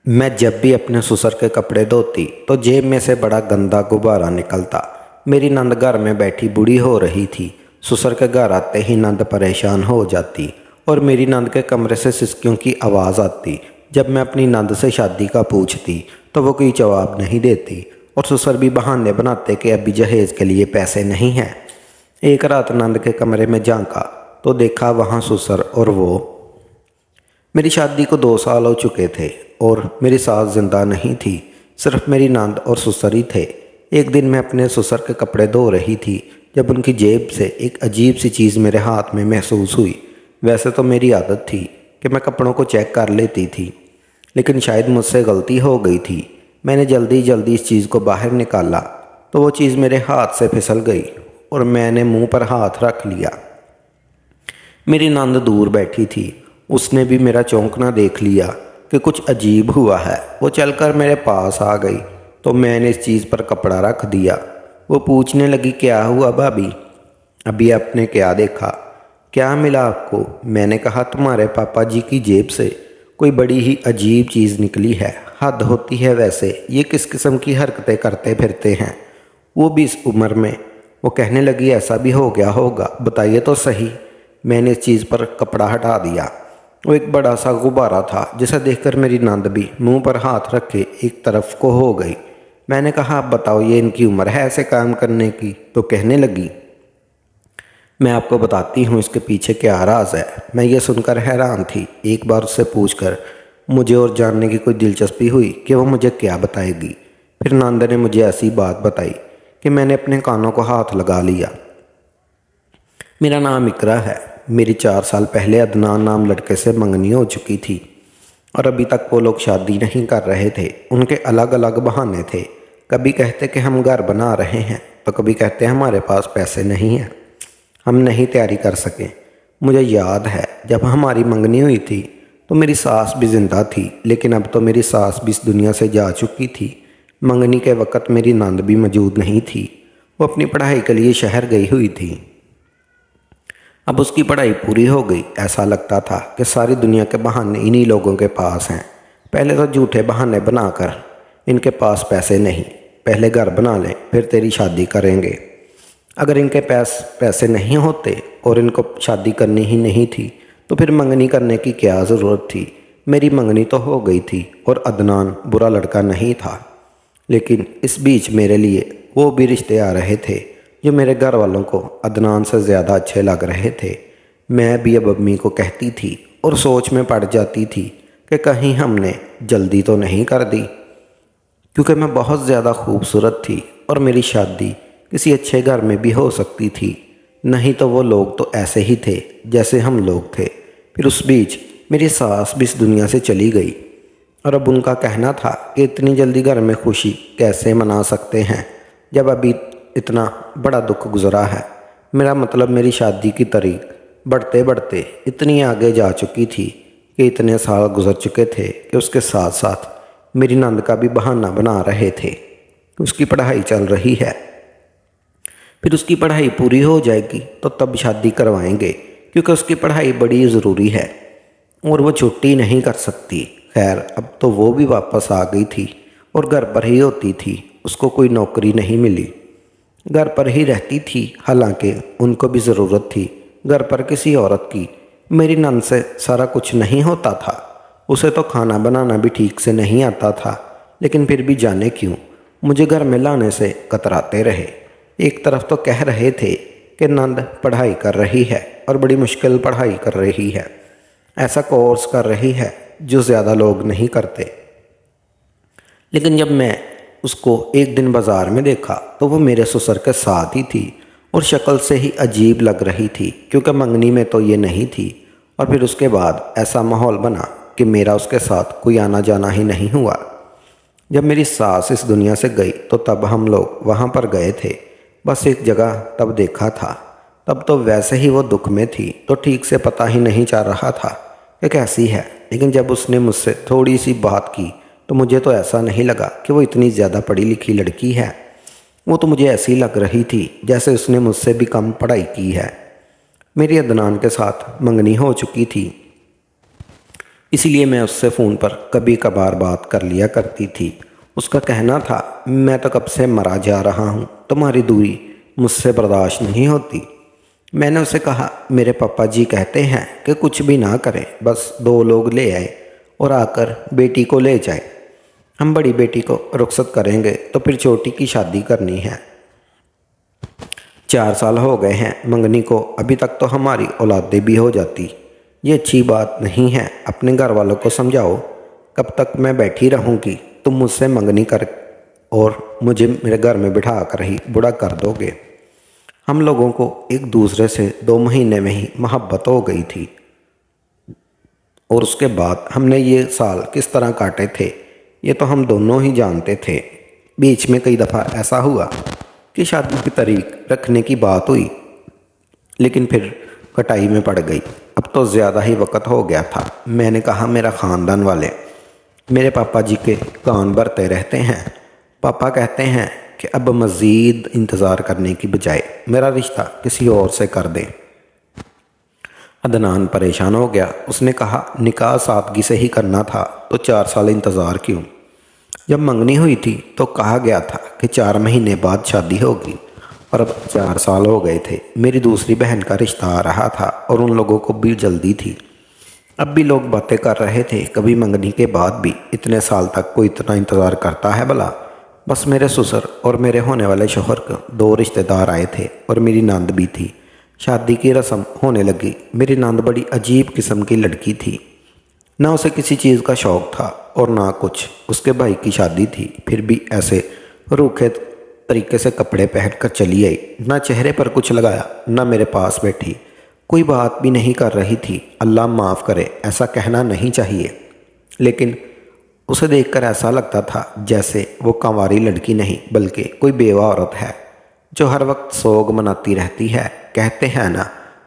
मैं जब भी अपने ससुर के कपड़े धोती तो जेब में से बड़ा गंदा गुब्बारा निकलता। मेरी नंद घर में बैठी बूढ़ी हो रही थी। ससुर के घर आते ही नंद परेशान हो जाती और मेरी नंद के कमरे से सिसकियों की आवाज़ आती। जब मैं अपनी नंद से शादी का पूछती तो वो कोई जवाब नहीं देती और ससुर भी बहाने बनाते कि अभी जहेज़ के लिए पैसे नहीं हैं। एक रात नंद के कमरे में झांका तो देखा वहाँ ससुर और वो। मेरी शादी को 2 साल हो चुके थे और मेरी सास जिंदा नहीं थी। सिर्फ मेरी नंद और ससुर ही थे। एक दिन मैं अपने ससुर के कपड़े धो रही थी जब उनकी जेब से एक अजीब सी चीज़ मेरे हाथ में महसूस हुई। वैसे तो मेरी आदत थी कि मैं कपड़ों को चेक कर लेती थी, लेकिन शायद मुझसे गलती हो गई थी। मैंने जल्दी जल्दी इस चीज़ को बाहर निकाला तो वो चीज़ मेरे हाथ से फिसल गई और मैंने मुंह पर हाथ रख लिया। मेरी नंद दूर बैठी थी। उसने भी मेरा चौंकना देख लिया कि कुछ अजीब हुआ है। वो चलकर मेरे पास आ गई तो मैंने इस चीज़ पर कपड़ा रख दिया। वो पूछने लगी, क्या हुआ भाभी, अभी आपने क्या देखा, क्या मिला आपको? मैंने कहा, तुम्हारे पापा जी की जेब से कोई बड़ी ही अजीब चीज़ निकली है। हद होती है वैसे, ये किस किस्म की हरकतें करते फिरते हैं, वो भी इस उम्र में। वो कहने लगी, ऐसा भी हो गया होगा, बताइए तो सही। मैंने इस चीज़ पर कपड़ा हटा दिया। वो एक बड़ा सा गुब्बारा था जिसे देखकर मेरी नंद भी मुंह पर हाथ रख के एक तरफ को हो गई। मैंने कहा, आप बताओ, ये इनकी उम्र है ऐसे काम करने की? तो कहने लगी, मैं आपको बताती हूँ इसके पीछे क्या राज है। मैं ये सुनकर हैरान थी। एक बार उससे पूछकर मुझे और जानने की कोई दिलचस्पी हुई कि वो मुझे क्या बताएगी। फिर नंद ने मुझे ऐसी बात बताई कि मैंने अपने कानों को हाथ लगा लिया। मेरा नाम इकरा है। मेरी 4 साल पहले अदनान नाम लड़के से मंगनी हो चुकी थी और अभी तक वो लोग शादी नहीं कर रहे थे। उनके अलग अलग बहाने थे। कभी कहते कि हम घर बना रहे हैं तो कभी कहते हमारे पास पैसे नहीं हैं, हम नहीं तैयारी कर सके। मुझे याद है जब हमारी मंगनी हुई थी तो मेरी सास भी ज़िंदा थी, लेकिन अब तो मेरी सास भी इस दुनिया से जा चुकी थी। मंगनी के वक़्त मेरी नंद भी मौजूद नहीं थी। वो अपनी पढ़ाई के लिए शहर गई हुई थी। अब उसकी पढ़ाई पूरी हो गई। ऐसा लगता था कि सारी दुनिया के बहाने इन्हीं लोगों के पास हैं। पहले तो झूठे बहाने बनाकर, इनके पास पैसे नहीं, पहले घर बना लें फिर तेरी शादी करेंगे। अगर इनके पास पैसे नहीं होते और इनको शादी करनी ही नहीं थी तो फिर मंगनी करने की क्या ज़रूरत थी। मेरी मंगनी तो हो गई थी और अदनान बुरा लड़का नहीं था, लेकिन इस बीच मेरे लिए वो भी रिश्ते आ रहे थे जो मेरे घर वालों को अदनान से ज़्यादा अच्छे लग रहे थे। मैं भी अब अम्मी को कहती थी और सोच में पड़ जाती थी कि कहीं हमने जल्दी तो नहीं कर दी, क्योंकि मैं बहुत ज़्यादा खूबसूरत थी और मेरी शादी किसी अच्छे घर में भी हो सकती थी। नहीं तो वो लोग तो ऐसे ही थे जैसे हम लोग थे। फिर उस बीच मेरी सास भी इस दुनिया से चली गई और अब उनका कहना था कि इतनी जल्दी घर में खुशी कैसे मना सकते हैं जब अभी इतना बड़ा दुख गुजरा है। मेरा मतलब, मेरी शादी की तारीख बढ़ते बढ़ते इतनी आगे जा चुकी थी कि इतने साल गुजर चुके थे कि उसके साथ साथ मेरी नंद का भी बहाना बना रहे थे कि उसकी पढ़ाई चल रही है, फिर उसकी पढ़ाई पूरी हो जाएगी तो तब शादी करवाएंगे, क्योंकि उसकी पढ़ाई बड़ी ज़रूरी है और वो छुट्टी नहीं कर सकती। खैर, अब तो वो भी वापस आ गई थी और घर पर ही होती थी। उसको कोई नौकरी नहीं मिली, घर पर ही रहती थी। हालांकि उनको भी ज़रूरत थी घर पर किसी औरत की। मेरी नंद से सारा कुछ नहीं होता था। उसे तो खाना बनाना भी ठीक से नहीं आता था, लेकिन फिर भी जाने क्यों मुझे घर में लाने से कतराते रहे। एक तरफ तो कह रहे थे कि नंद पढ़ाई कर रही है और बड़ी मुश्किल पढ़ाई कर रही है, ऐसा कोर्स कर रही है जो ज़्यादा लोग नहीं करते। लेकिन जब मैं उसको एक दिन बाज़ार में देखा तो वो मेरे ससुर के साथ ही थी और शक्ल से ही अजीब लग रही थी, क्योंकि मंगनी में तो ये नहीं थी। और फिर उसके बाद ऐसा माहौल बना कि मेरा उसके साथ कोई आना जाना ही नहीं हुआ। जब मेरी सास इस दुनिया से गई तो तब हम लोग वहाँ पर गए थे, बस एक जगह तब देखा था। तब तो वैसे ही वो दुख में थी तो ठीक से पता ही नहीं चल रहा था कि कैसी है। लेकिन जब उसने मुझसे थोड़ी सी बात की तो मुझे तो ऐसा नहीं लगा कि वो इतनी ज़्यादा पढ़ी लिखी लड़की है। वो तो मुझे ऐसी लग रही थी जैसे उसने मुझसे भी कम पढ़ाई की है। मेरी अदनान के साथ मंगनी हो चुकी थी। इसलिए मैं उससे फ़ोन पर कभी कभार बात कर लिया करती थी। उसका कहना था, मैं तो कब से मरा जा रहा हूँ, तुम्हारी दूरी मुझसे बर्दाश्त नहीं होती। मैंने उसे कहा, मेरे पापा जी कहते हैं कि कुछ भी ना करें, बस 2 लोग ले आए और आकर बेटी को ले जाए। हम बड़ी बेटी को रुखसत करेंगे तो फिर छोटी की शादी करनी है। 4 साल हो गए हैं मंगनी को, अभी तक तो हमारी औलादें भी हो जाती। ये अच्छी बात नहीं है, अपने घर वालों को समझाओ। कब तक मैं बैठी रहूँगी? तुम मुझसे मंगनी कर और मुझे मेरे घर में बिठा कर ही बूढ़ा कर दोगे। हम लोगों को एक दूसरे से 2 महीने में ही मोहब्बत हो गई थी और उसके बाद हमने ये साल किस तरह काटे थे ये तो हम दोनों ही जानते थे। बीच में कई दफ़ा ऐसा हुआ कि शादी की तारीख रखने की बात हुई, लेकिन फिर कटाई में पड़ गई। अब तो ज़्यादा ही वक्त हो गया था। मैंने कहा, मेरा ख़ानदान वाले मेरे पापा जी के कान भरते रहते हैं। पापा कहते हैं कि अब मज़ीद इंतज़ार करने की बजाय मेरा रिश्ता किसी और से कर दें। अदनान परेशान हो गया। उसने कहा, निकाह सादगी से ही करना था तो 4 साल इंतज़ार क्यों? जब मंगनी हुई थी तो कहा गया था कि 4 महीने बाद शादी होगी और अब 4 साल हो गए थे। मेरी दूसरी बहन का रिश्ता आ रहा था और उन लोगों को भी जल्दी थी। अब भी लोग बातें कर रहे थे, कभी मंगनी के बाद भी इतने साल तक कोई इतना इंतज़ार करता है भला? बस मेरे ससुर और मेरे होने वाले शौहर को 2 रिश्तेदार आए थे और मेरी नंद भी थी। शादी की रस्म होने लगी। मेरी नंद बड़ी अजीब किस्म की लड़की थी। ना उसे किसी चीज़ का शौक़ था और ना कुछ। उसके भाई की शादी थी, फिर भी ऐसे रूखे तरीके से कपड़े पहनकर चली आई। ना चेहरे पर कुछ लगाया, ना मेरे पास बैठी, कोई बात भी नहीं कर रही थी। अल्लाह माफ़ करे, ऐसा कहना नहीं चाहिए, लेकिन उसे देखकर ऐसा लगता था जैसे वो कंवारी लड़की नहीं बल्कि कोई बेवा औरत है जो हर वक्त सोग मनाती रहती है। कहते हैं ना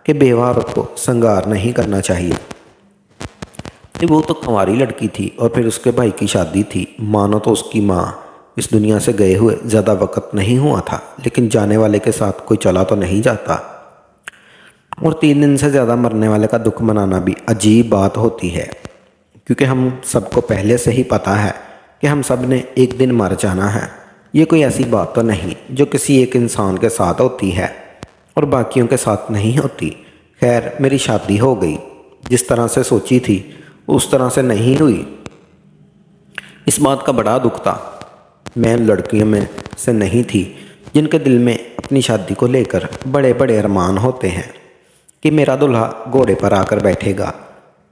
कि बेवा औरत को श्रृंगार नहीं करना चाहिए। वो तो कंवारी लड़की थी और फिर उसके भाई की शादी थी। मानो तो उसकी माँ इस दुनिया से गए हुए ज़्यादा वक्त नहीं हुआ था, लेकिन जाने वाले के साथ कोई चला तो नहीं जाता। और 3 दिन से ज़्यादा मरने वाले का दुख मनाना भी अजीब बात होती है, क्योंकि हम सबको पहले से ही पता है कि हम सब ने एक दिन मर जाना है। ये कोई ऐसी बात तो नहीं जो किसी एक इंसान के साथ होती है और बाकियों के साथ नहीं होती। खैर, मेरी शादी हो गई। जिस तरह से सोची थी उस तरह से नहीं हुई। इस बात का बड़ा दुख था। मैं लड़कियों में से नहीं थी जिनके दिल में अपनी शादी को लेकर बड़े बड़े अरमान होते हैं कि मेरा दूल्हा घोड़े पर आकर बैठेगा,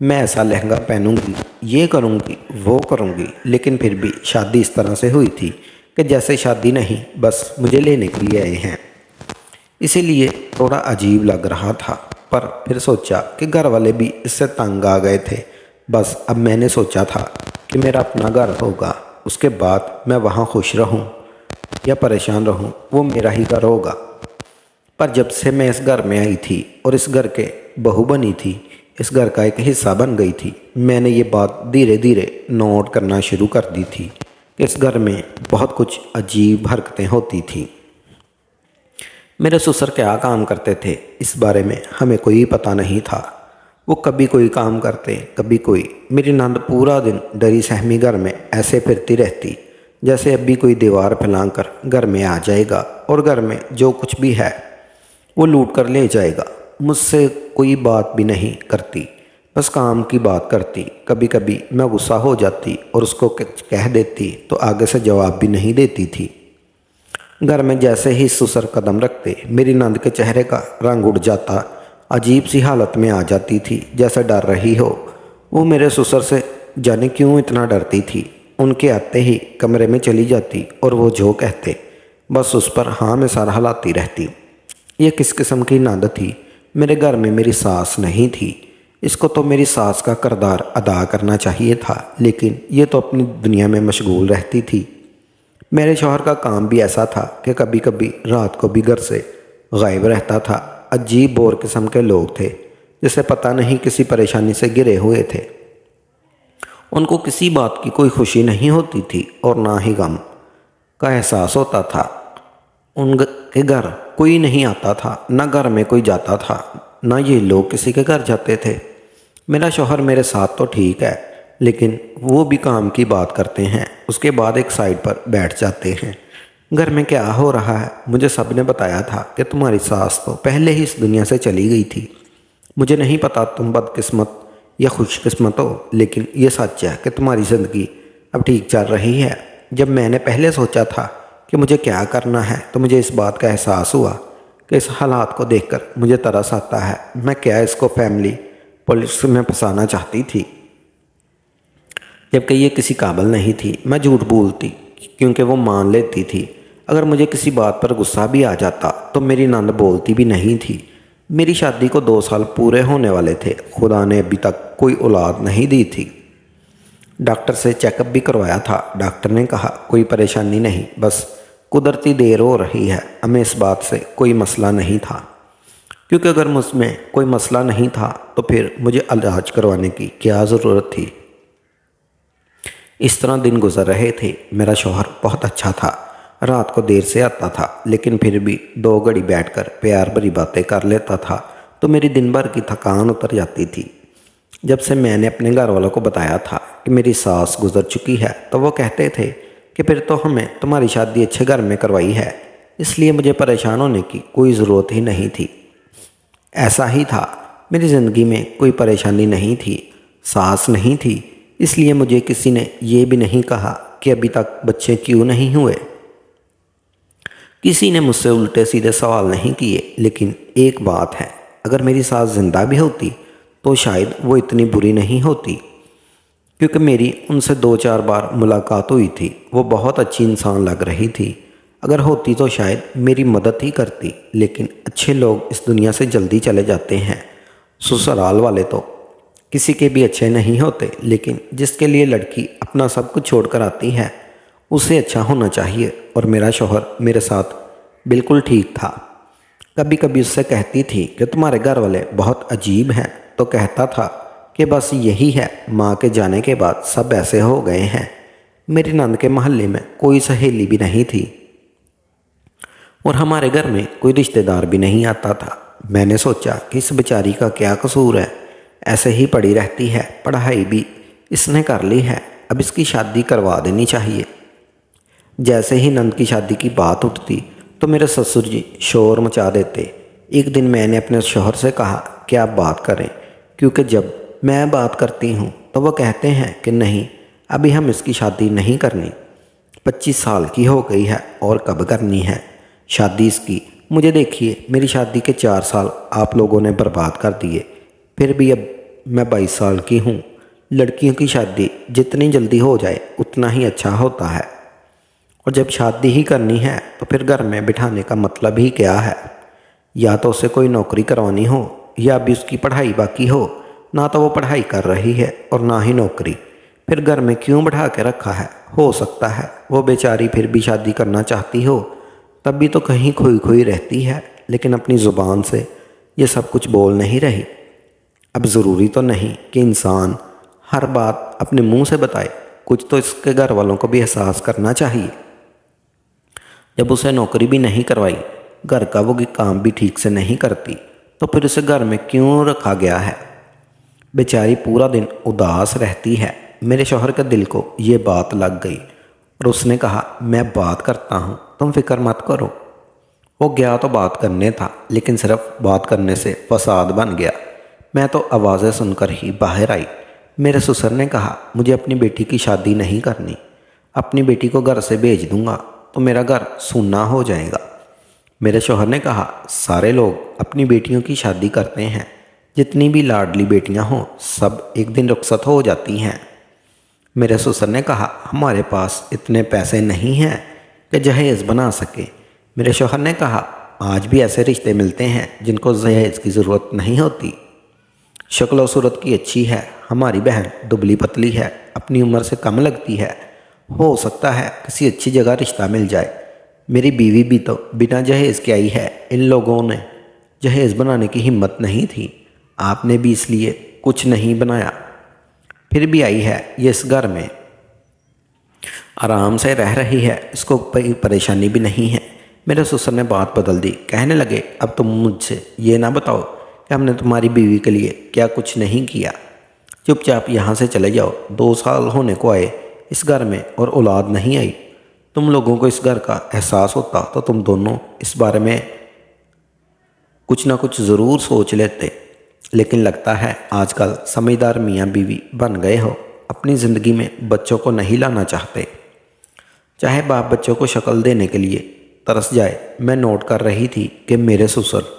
मैं ऐसा लहंगा पहनूंगी, ये करूंगी, वो करूंगी। लेकिन फिर भी शादी इस तरह से हुई थी कि जैसे शादी नहीं, बस मुझे लेने के लिए आए हैं। इसीलिए थोड़ा अजीब लग रहा था, पर फिर सोचा कि घर वाले भी इससे तंग आ गए थे। बस अब मैंने सोचा था कि मेरा अपना घर होगा, उसके बाद मैं वहाँ खुश रहूँ या परेशान रहूँ, वो मेरा ही घर होगा। पर जब से मैं इस घर में आई थी और इस घर के बहू बनी थी, इस घर का एक हिस्सा बन गई थी, मैंने ये बात धीरे धीरे नोट करना शुरू कर दी थी कि इस घर में बहुत कुछ अजीब हरकतें होती थी। मेरे ससुर क्या काम करते थे इस बारे में हमें कोई पता नहीं था। वो कभी कोई काम करते, कभी कोई। मेरी नंद पूरा दिन डरी सहमी घर में ऐसे फिरती रहती जैसे अभी कोई दीवार फैलाकर घर में आ जाएगा और घर में जो कुछ भी है वो लूट कर ले जाएगा। मुझसे कोई बात भी नहीं करती, बस काम की बात करती। कभी कभी मैं गुस्सा हो जाती और उसको कह देती तो आगे से जवाब भी नहीं देती थी। घर में जैसे ही ससुर कदम रखते, मेरी नंद के चेहरे का रंग उड़ जाता, अजीब सी हालत में आ जाती थी, जैसे डर रही हो। वो मेरे ससुर से जाने क्यों इतना डरती थी। उनके आते ही कमरे में चली जाती और वो जो कहते बस उस पर हाँ में सर हिलाती रहती। ये किस किस्म की नंद थी? मेरे घर में मेरी सास नहीं थी। इसको तो मेरी सास का किरदार अदा करना चाहिए था, लेकिन ये तो अपनी दुनिया में मशगूल रहती थी। मेरे शौहर का काम भी ऐसा था कि कभी कभी रात को भी घर से गायब रहता था। अजीब बोर किस्म के लोग थे, जिसे पता नहीं किसी परेशानी से घिरे हुए थे। उनको किसी बात की कोई खुशी नहीं होती थी और ना ही गम का एहसास होता था। उनके घर कोई नहीं आता था, ना घर में कोई जाता था, ना ये लोग किसी के घर जाते थे। मेरा शौहर मेरे साथ तो ठीक है, लेकिन वो भी काम की बात करते हैं, उसके बाद एक साइड पर बैठ जाते हैं। घर में क्या हो रहा है? मुझे सब ने बताया था कि तुम्हारी सास तो पहले ही इस दुनिया से चली गई थी। मुझे नहीं पता तुम बदकिस्मत या खुशकिस्मत हो, लेकिन ये सच है कि तुम्हारी ज़िंदगी अब ठीक चल रही है। जब मैंने पहले सोचा था कि मुझे क्या करना है, तो मुझे इस बात का एहसास हुआ कि इस हालात को देखकर मुझे तरस आता है। मैं क्या इसको फैमिली पॉलिटिक्स में फंसाना चाहती थी, जबकि ये किसी काबिल नहीं थी। मैं झूठ बोलती क्योंकि वो मान लेती थी। अगर मुझे किसी बात पर गुस्सा भी आ जाता तो मेरी नंद बोलती भी नहीं थी। मेरी शादी को 2 साल पूरे होने वाले थे। खुदा ने अभी तक कोई औलाद नहीं दी थी। डॉक्टर से चेकअप भी करवाया था। डॉक्टर ने कहा कोई परेशानी नहीं, बस कुदरती देर हो रही है। हमें इस बात से कोई मसला नहीं था, क्योंकि अगर मुझमें कोई मसला नहीं था तो फिर मुझे इलाज करवाने की क्या ज़रूरत थी। इस तरह दिन गुजर रहे थे। मेरा शौहर बहुत अच्छा था। रात को देर से आता था, लेकिन फिर भी 2 घड़ी बैठकर प्यार भरी बातें कर लेता था तो मेरी दिन भर की थकान उतर जाती थी। जब से मैंने अपने घर वालों को बताया था कि मेरी सास गुजर चुकी है, तो वो कहते थे कि फिर तो हमें तुम्हारी शादी अच्छे घर में करवाई है, इसलिए मुझे परेशान होने की कोई ज़रूरत ही नहीं थी। ऐसा ही था, मेरी ज़िंदगी में कोई परेशानी नहीं थी, सास नहीं थी, इसलिए मुझे किसी ने ये भी नहीं कहा कि अभी तक बच्चे क्यों नहीं हुए। किसी ने मुझसे उल्टे सीधे सवाल नहीं किए। लेकिन एक बात है, अगर मेरी सास जिंदा भी होती तो शायद वो इतनी बुरी नहीं होती, क्योंकि मेरी उनसे 2-4 बार मुलाकात हुई थी। वो बहुत अच्छी इंसान लग रही थी। अगर होती तो शायद मेरी मदद ही करती। लेकिन अच्छे लोग इस दुनिया से जल्दी चले जाते हैं। ससुराल वाले तो किसी के भी अच्छे नहीं होते, लेकिन जिसके लिए लड़की अपना सब कुछ छोड़कर आती है उसे अच्छा होना चाहिए। और मेरा शौहर मेरे साथ बिल्कुल ठीक था। कभी कभी उससे कहती थी कि तुम्हारे घर वाले बहुत अजीब हैं, तो कहता था कि बस यही है, माँ के जाने के बाद सब ऐसे हो गए हैं। मेरी नंद के मोहल्ले में कोई सहेली भी नहीं थी और हमारे घर में कोई रिश्तेदार भी नहीं आता था। मैंने सोचा कि इस बेचारी का क्या कसूर है, ऐसे ही पड़ी रहती है, पढ़ाई भी इसने कर ली है, अब इसकी शादी करवा देनी चाहिए। जैसे ही नंद की शादी की बात उठती तो मेरे ससुर जी शोर मचा देते। एक दिन मैंने अपने शौहर से कहा कि आप बात करें, क्योंकि जब मैं बात करती हूँ तो वो कहते हैं कि नहीं, अभी हम इसकी शादी नहीं करनी। 25 साल की हो गई है और कब करनी है शादी इसकी? मुझे देखिए, मेरी शादी के 4 साल आप लोगों ने बर्बाद कर दिए, फिर भी अब मैं 22 साल की हूँ। लड़कियों की शादी जितनी जल्दी हो जाए उतना ही अच्छा होता है, और जब शादी ही करनी है तो फिर घर में बिठाने का मतलब ही क्या है? या तो उसे कोई नौकरी करवानी हो, या अभी उसकी पढ़ाई बाकी हो। ना तो वो पढ़ाई कर रही है और ना ही नौकरी, फिर घर में क्यों बैठा के रखा है? हो सकता है वो बेचारी फिर भी शादी करना चाहती हो, तब भी तो कहीं खोई खोई रहती है, लेकिन अपनी ज़ुबान से ये सब कुछ बोल नहीं रही। अब ज़रूरी तो नहीं कि इंसान हर बात अपने मुंह से बताए, कुछ तो इसके घर वालों को भी एहसास करना चाहिए। जब उसे नौकरी भी नहीं करवाई, घर का वो काम भी ठीक से नहीं करती, तो फिर उसे घर में क्यों रखा गया है? बेचारी पूरा दिन उदास रहती है। मेरे शौहर के दिल को ये बात लग गई और उसने कहा मैं बात करता हूँ, तुम फिक्र मत करो। वो गया तो बात करने था, लेकिन सिर्फ बात करने से फसाद बन गया। मैं तो आवाज़ें सुनकर ही बाहर आई। मेरे ससुर ने कहा मुझे अपनी बेटी की शादी नहीं करनी, अपनी बेटी को घर से भेज दूंगा तो मेरा घर सूना हो जाएगा। मेरे शौहर ने कहा सारे लोग अपनी बेटियों की शादी करते हैं, जितनी भी लाडली बेटियां हों सब एक दिन रुखसत हो जाती हैं। मेरे ससुर ने कहा हमारे पास इतने पैसे नहीं हैं कि जहेज़ बना सके। मेरे शौहर ने कहा आज भी ऐसे रिश्ते मिलते हैं जिनको जहेज़ की ज़रूरत नहीं होती। शक्ल और सूरत की अच्छी है, हमारी बहन दुबली पतली है, अपनी उम्र से कम लगती है, हो सकता है किसी अच्छी जगह रिश्ता मिल जाए। मेरी बीवी भी तो बिना जहेज़ के आई है, इन लोगों ने जहेज़ बनाने की हिम्मत नहीं थी, आपने भी इसलिए कुछ नहीं बनाया, फिर भी आई है ये इस घर में, आराम से रह रही है, इसको कोई परेशानी भी नहीं है। मेरे ससुर ने बात बदल दी, कहने लगे अब तुम मुझसे ये ना बताओ कि हमने तुम्हारी बीवी के लिए क्या कुछ नहीं किया। चुपचाप यहाँ से चले जाओ। 2 साल होने को आए इस घर में और औलाद नहीं आई। तुम लोगों को इस घर का एहसास होता तो तुम दोनों इस बारे में कुछ ना कुछ ज़रूर सोच लेते, लेकिन लगता है आजकल समझदार मियाँ बीवी बन गए हो, अपनी ज़िंदगी में बच्चों को नहीं लाना चाहते। चाहे बाप बच्चों को शक्ल देने के लिए तरस जाए। मैं नोट कर रही थी कि मेरे ससुर